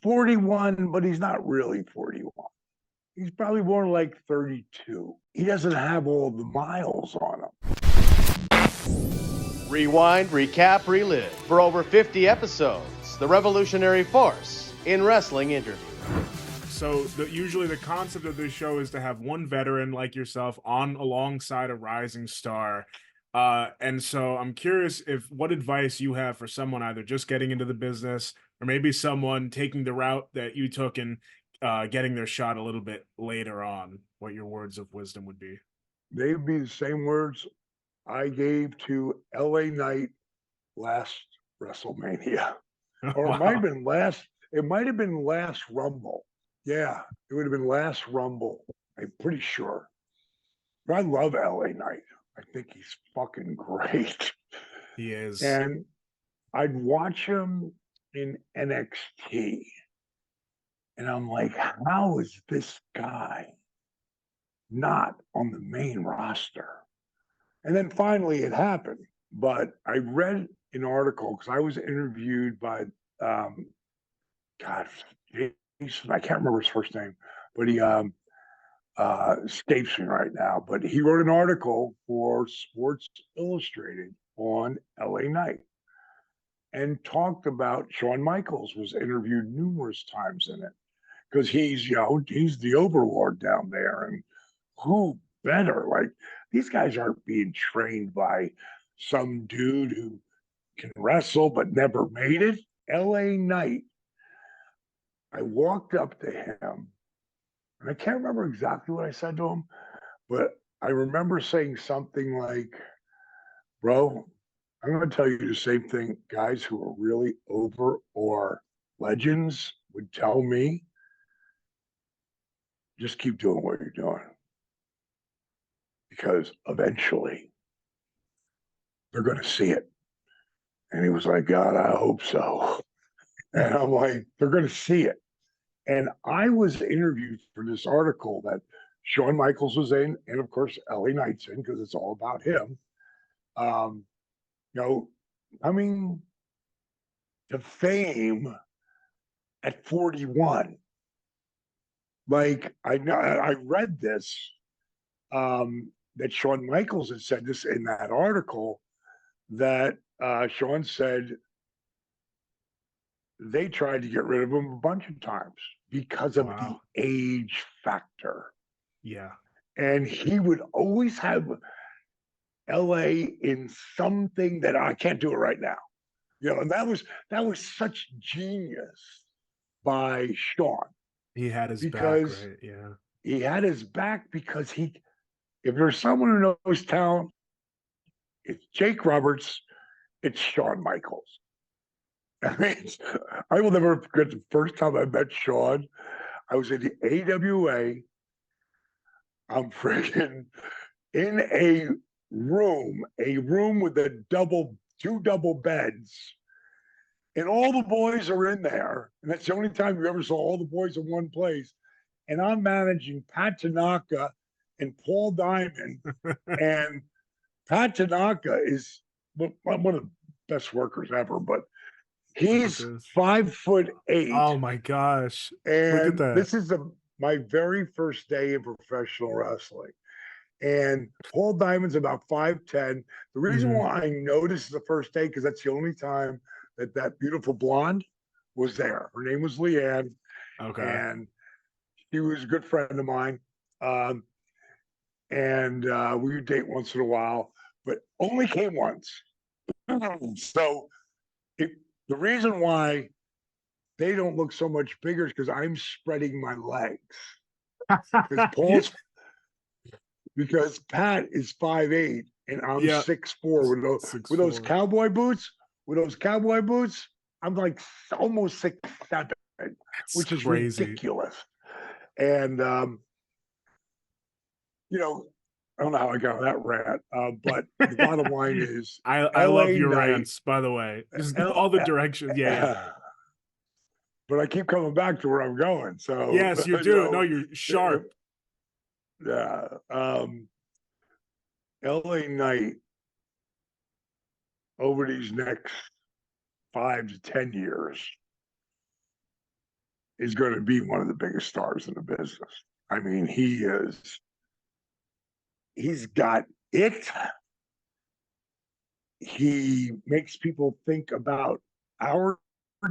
41, but he's not really 41. He's probably more like 32. He doesn't have all the miles on him. Rewind, recap, relive. For over 50 episodes, the revolutionary force in wrestling interview. So usually the concept of this show is to have one veteran like yourself on alongside a rising star. And so I'm curious what advice you have for someone either just getting into the business or maybe someone taking the route that you took and getting their shot a little bit later on, what your words of wisdom would be. They'd be the same words I gave to LA Knight last WrestleMania. Or Wow. it might have been last Rumble. Yeah, it would have been last Rumble. I'm pretty sure. But I love LA Knight. I think he's fucking great. He is. And I'd watch him in NXT. And I'm like, how is this guy not on the main roster? And then finally it happened. But I read an article because I was interviewed by, I can't remember his first name, but he escapes me right now. But he wrote an article for Sports Illustrated on LA Knight and talked about Shawn Michaels was interviewed numerous times in it because he's the overlord down there, and who better? Like, these guys aren't being trained by some dude who can wrestle but never made it. LA Knight. I walked up to him, and I can't remember exactly what I said to him, but I remember saying something like, bro, I'm going to tell you the same thing guys who are really over or legends would tell me. Just keep doing what you're doing. Because eventually they're going to see it. And he was like, God, I hope so. And I'm like, they're going to see it. And I was interviewed for this article that Shawn Michaels was in, and of course, LA Knight's in because it's all about him. Coming to fame at 41. Like, I read this, that Shawn Michaels had said this in that article, that Shawn said they tried to get rid of him a bunch of times because of the age factor. Yeah. And he would always have LA in something that I can't do it right now. And that was such genius by Shawn. He had his back, right? Yeah. He had his back because if there's someone who knows talent, it's Jake Roberts, it's Shawn Michaels. I mean, I will never forget the first time I met Shawn. I was in the AWA. I'm freaking in a room with two double beds. And all the boys are in there. And that's the only time you ever saw all the boys in one place. And I'm managing Pat Tanaka and Paul Diamond. And Pat Tanaka is one of the best workers ever, but he's 5'8". Oh my gosh. And look at that. This is my very first day in professional wrestling. And Paul Diamond's about 5'10". The reason why I know this is the first day, because that's the only time that beautiful blonde was there. Her name was Leanne. Okay. And she was a good friend of mine. And we would date once in a while, but only came once. So the reason why they don't look so much bigger is because I'm spreading my legs. Because Pat is 5'8" and I'm 6'4" with those cowboy boots. With those cowboy boots, I'm like almost 6'7", which is crazy. ridiculous. And I don't know how I got on that rant, but the bottom line is, I love your rants, by the way. Just all the directions. Yeah. But I keep coming back to where I'm going. So yes, you do. No, you're sharp. Yeah. LA Knight over these next 5 to 10 years is going to be one of the biggest stars in the business. I mean, he's got it. He makes people think about our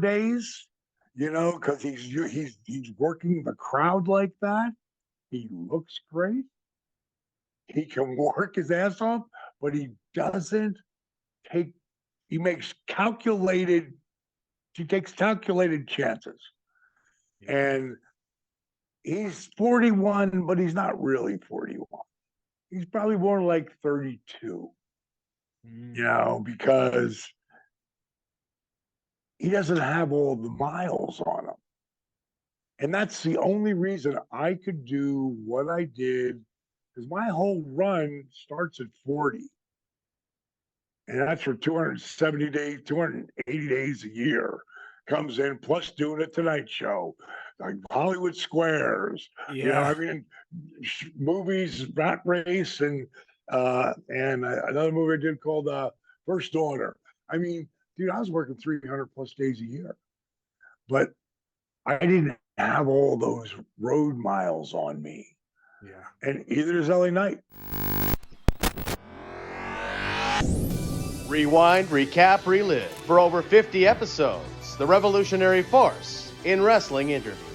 days, because he's working the crowd like that. He looks great. He can work his ass off, but he doesn't take. He takes calculated chances. And he's 41, but he's not really 41. He's probably more like 32, because he doesn't have all the miles on him. And that's the only reason I could do what I did, because my whole run starts at 40. And that's for 270 days, 280 days a year. Comes in, plus doing a Tonight Show, like Hollywood Squares. Yeah. Movies, Rat Race, and another movie I did called First Daughter. I mean, dude, I was working 300 plus days a year, but I didn't have all those road miles on me. Yeah. And either is LA Knight. Rewind, recap, relive. For over 50 episodes, the revolutionary force in wrestling interviews.